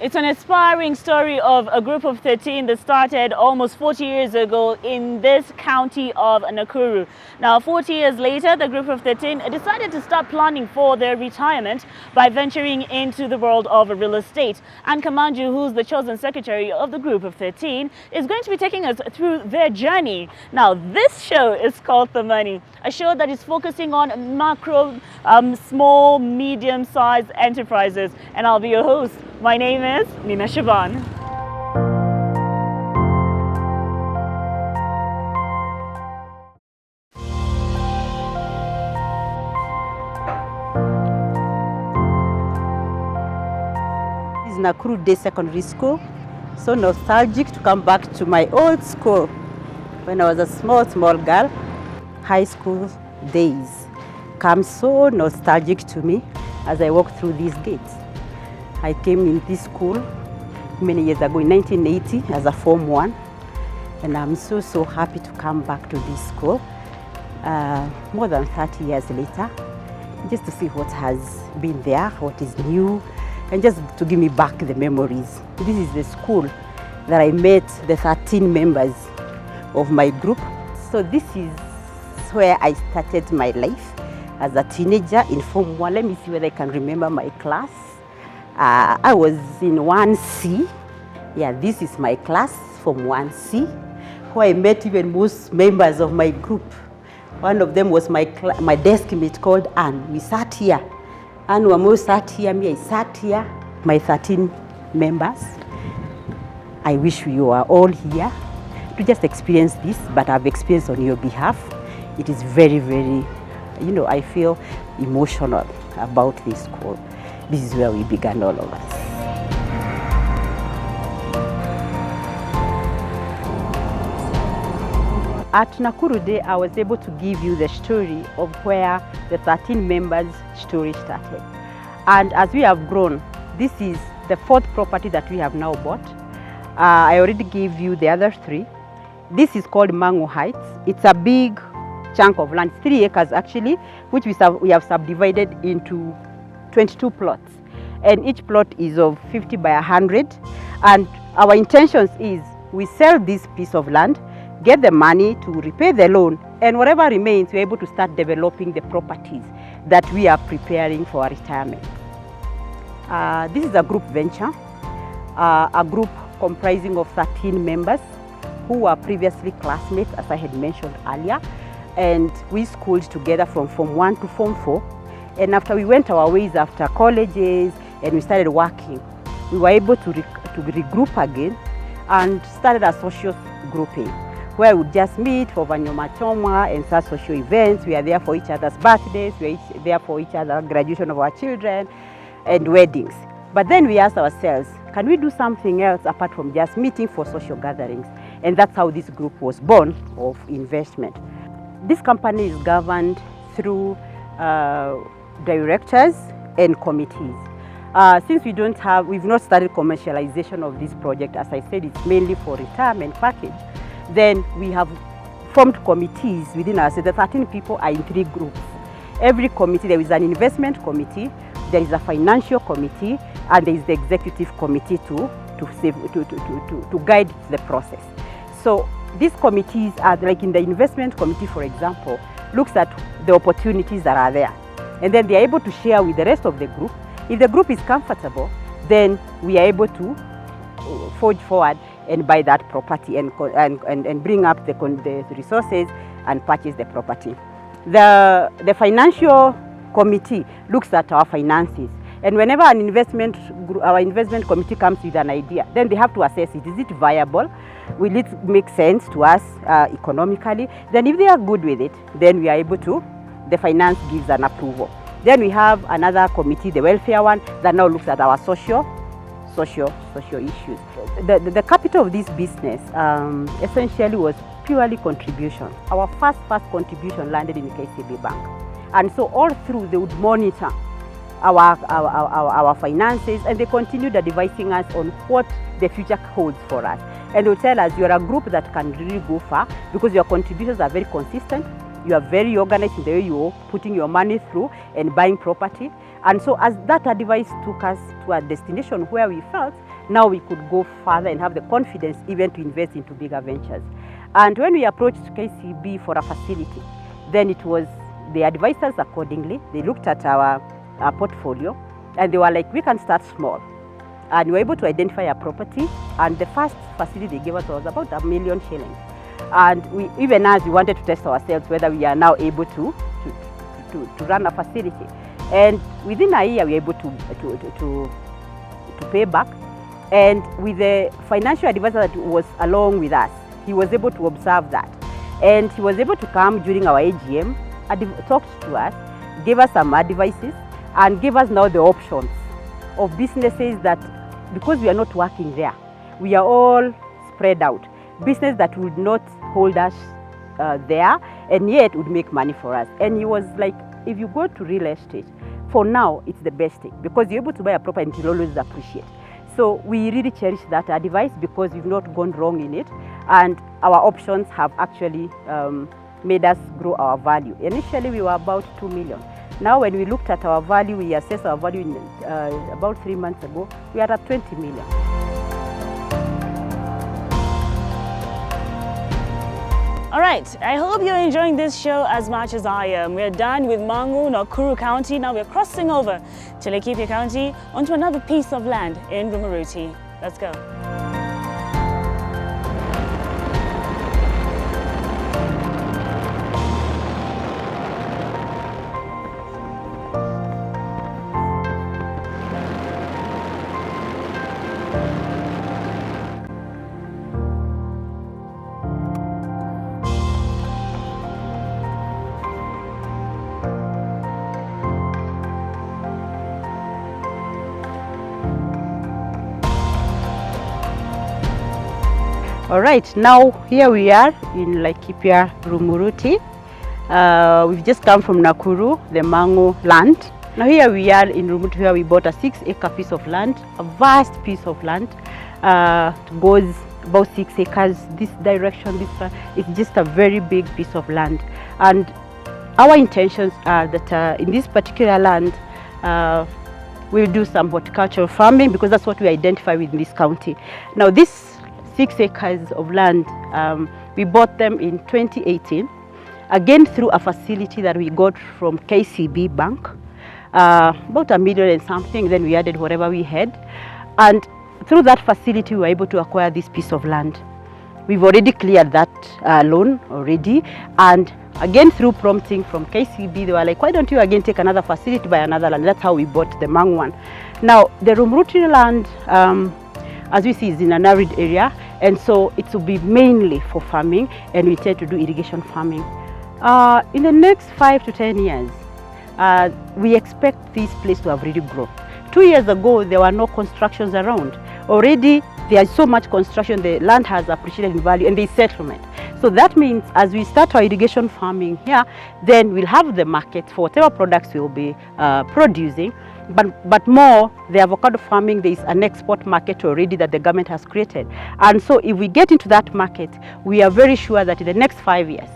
It's an inspiring story of a group of 13 that started almost 40 years ago in this county of Nakuru. Now, 40 years later, the group of 13 decided to start planning for their retirement by venturing into the world of real estate. And Kamanju, who's the chosen secretary of the group of 13, is going to be taking us through their journey. Now, this show is called THAMANI, a show that is focusing on macro, small, medium-sized enterprises. And I'll be your host. My name is Nina Shaban. This is Nakuru Day Secondary School. So nostalgic to come back to my old school when I was a small girl. High school days come so nostalgic to me as I walk through these gates. I came in this school many years ago in 1980 as a Form 1, and I'm so happy to come back to this school more than 30 years later, just to see what has been there, what is new, and just to give me back the memories. This is the school that I met the 13 members of my group. So this is where I started my life as a teenager in Form 1. Let me see whether I can remember my class. I was in 1C. Yeah, this is my class from 1C, where I met even most members of my group. One of them was my desk mate called Anne. We sat here. Anne Wamo sat here, me I sat here. My 13 members. I wish you are all here to just experience this, but I've experienced on your behalf. It is very, I feel emotional about this school. This is where we began, all of us. At Nakuru Day, I was able to give you the story of where the 13 members' story started. And as we have grown, this is the 4th property that we have now bought. I already gave you the other 3. This is called Mango Heights. It's a big chunk of land, 3 acres actually, which we have subdivided into 22 plots, and each plot is of 50 by 100, and our intentions is we sell this piece of land, get the money to repay the loan, and whatever remains we're able to start developing the properties that we are preparing for our retirement. This is a group venture, a group comprising of 13 members who were previously classmates, as I had mentioned earlier, and we schooled together from Form 1 to Form 4. And after we went our ways after colleges and we started working, we were able to regroup again and started a social grouping where we would just meet for Vanyoma Choma and such social events. We are there for each other's birthdays, we are there for each other's graduation of our children and weddings. But then we asked ourselves, can we do something else apart from just meeting for social gatherings? And that's how this group was born of investment. This company is governed through directors and committees. Since we've not started commercialization of this project, as I said, it's mainly for retirement package, then we have formed committees within us. So the 13 people are in 3 groups. Every committee, there is an investment committee, there is a financial committee, and there is the executive committee to guide the process. So these committees are like in the investment committee, for example, looks at the opportunities that are there. And then they are able to share with the rest of the group. If the group is comfortable, then we are able to forge forward and buy that property and bring up the resources and purchase the property. The financial committee looks at our finances. And whenever our investment committee comes with an idea, then they have to assess it. Is it viable? Will it make sense to us economically? Then if they are good with it, then we are able to, the finance gives an approval. Then we have another committee, the welfare one, that now looks at our social issues. The capital of this business essentially was purely contribution. Our first contribution landed in KCB Bank. And so all through they would monitor our finances, and they continued advising us on what the future holds for us. And they'll tell us, you're a group that can really go far because your contributions are very consistent. You are very organized in the way you're putting your money through and buying property. And so as that advice took us to a destination where we felt now we could go further and have the confidence even to invest into bigger ventures. And when we approached KCB for a facility, then it was the advisors accordingly. They looked at our portfolio and they were like, we can start small. And we were able to identify a property, and the first facility they gave us was about $1 million shillings. And we, even as we wanted to test ourselves whether we are now able to run a facility. And within a year, we were able to pay back. And with the financial advisor that was along with us, he was able to observe that. And he was able to come during our AGM, talked to us, gave us some advices, and gave us now the options of businesses that, because we are not working there, we are all spread out. Business that would not hold us there and yet would make money for us. And he was like, if you go to real estate, for now it's the best thing because you're able to buy a property and you'll always appreciate. So we really cherish that advice because we've not gone wrong in it, and our options have actually made us grow our value. Initially we were about 2 million. Now when we looked at our value, we assessed our value in, about 3 months ago, we are at 20 million. All right, I hope you're enjoying this show as much as I am. We're done with Mangu, Nakuru County. Now we're crossing over to Laikipia County onto another piece of land in Rumuruti. Let's go. All right, now here we are in Laikipia, Rumuruti. We've just come from Nakuru, the Mangu land. Now here we are in Rumuruti where we bought a 6-acre piece of land, a vast piece of land. It goes about 6 acres, this direction, this one. It's just a very big piece of land. And our intentions are that in this particular land, we'll do some horticultural farming because that's what we identify with in this county. Now this 6 acres of land, we bought them in 2018, again through a facility that we got from KCB Bank, about $1 million and something, then we added whatever we had. And through that facility, we were able to acquire this piece of land. We've already cleared that loan already. And again, through prompting from KCB, they were like, why don't you again take another facility by another land? That's how we bought the Mangu one. Now, the Rumuruti land, as we see, is in an arid area, and so it will be mainly for farming, and we intend to do irrigation farming. In the next 5 to 10 years, we expect this place to have really grown. 2 years ago, there were no constructions around. Already, there is so much construction, the land has appreciated in value, and there is settlement. So that means as we start our irrigation farming here, then we'll have the market for whatever products we'll be producing. But more, the avocado farming, there is an export market already that the government has created. And so if we get into that market, we are very sure that in the next 5 years,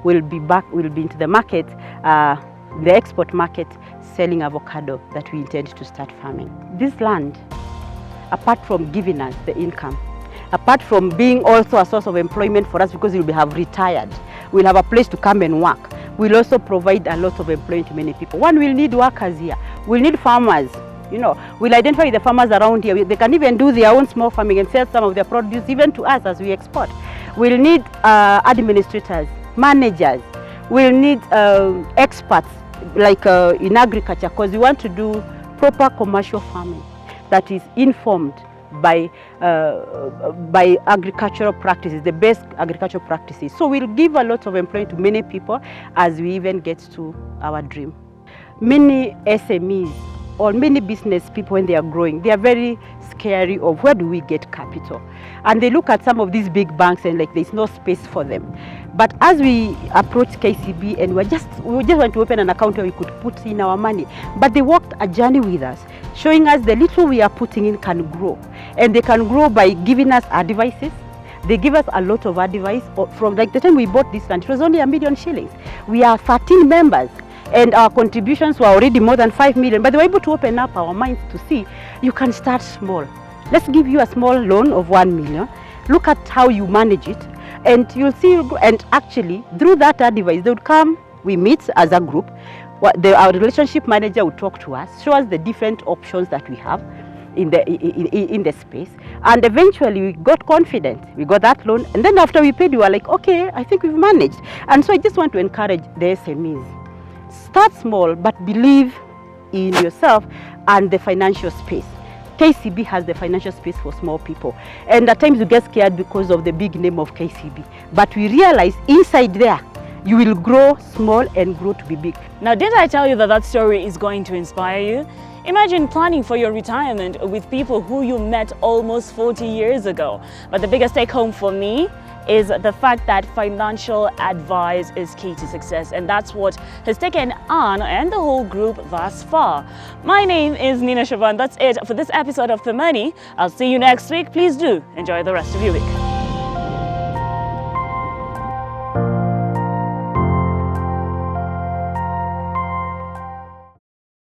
we'll be into the market, the export market, selling avocado that we intend to start farming. This land, apart from giving us the income, apart from being also a source of employment for us because we'll have retired, we'll have a place to come and work. We'll also provide a lot of employment to many people. One, we'll need workers here. We'll need farmers. You know, we'll identify the farmers around here. They can even do their own small farming and sell some of their produce even to us as we export. We'll need administrators, managers. We'll need experts like in agriculture because we want to do proper commercial farming that is informed by agricultural practices, the best agricultural practices. So we'll give a lot of employment to many people as we even get to our dream. Many SMEs or many business people, when they are growing, they are very scary of where do we get capital. And they look at some of these big banks and like there's no space for them. But as we approach KCB and we just want to open an account where we could put in our money, but they walked a journey with us, showing us the little we are putting in can grow. And they can grow by giving us advices. They give us a lot of advice. From like the time we bought this land, it was only $1 million shillings. We are 13 members. And our contributions were already more than 5 million, but they were able to open up our minds to see you can start small. let's give you a small loan of 1 million. Look at how you manage it, and you'll see. And actually, through that advice, they would come. We meet as a group. Our relationship manager would talk to us, show us the different options that we have in the space, and eventually we got confident. We got that loan, and then after we paid, we were like, okay, I think we've managed. And so I just want to encourage the SMEs: start small, but believe in yourself and the financial space. KCB has the financial space for small people, and at times you get scared because of the big name of KCB, but we realize inside there you will grow small and grow to be big. Now, didn't I tell you that that story is going to inspire you? Imagine planning for your retirement with people who you met almost 40 years ago. But the biggest take home for me is the fact that financial advice is key to success, and that's what has taken Anne and the whole group thus far. My name is Nina Shaban. That's it for this episode of THAMANI. I'll see you next week. Please do enjoy the rest of your week.